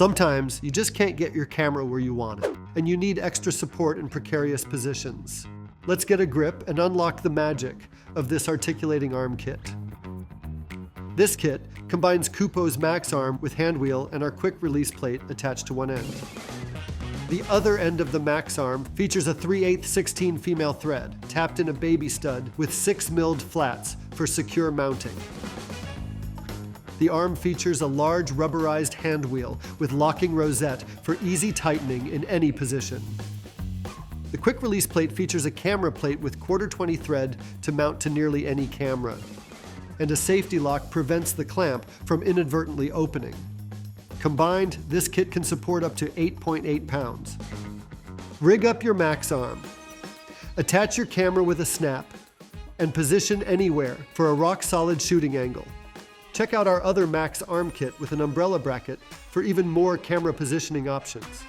Sometimes you just can't get your camera where you want it, and you need extra support in precarious positions. Let's get a grip and unlock the magic of this articulating arm kit. This kit combines Kupo's Max Arm with handwheel and our quick release plate attached to one end. The other end of the Max Arm features a 3/8 16 female thread, tapped in a baby stud with 6 milled flats for secure mounting. The arm features a large rubberized hand wheel with locking rosette for easy tightening in any position. The quick release plate features a camera plate with 1/4-20 thread to mount to nearly any camera, and a safety lock prevents the clamp from inadvertently opening. Combined, this kit can support up to 8.8 pounds. Rig up your Max Arm. Attach your camera with a snap and position anywhere for a rock-solid shooting angle. Check out our other Max Arm kit with an umbrella bracket for even more camera positioning options.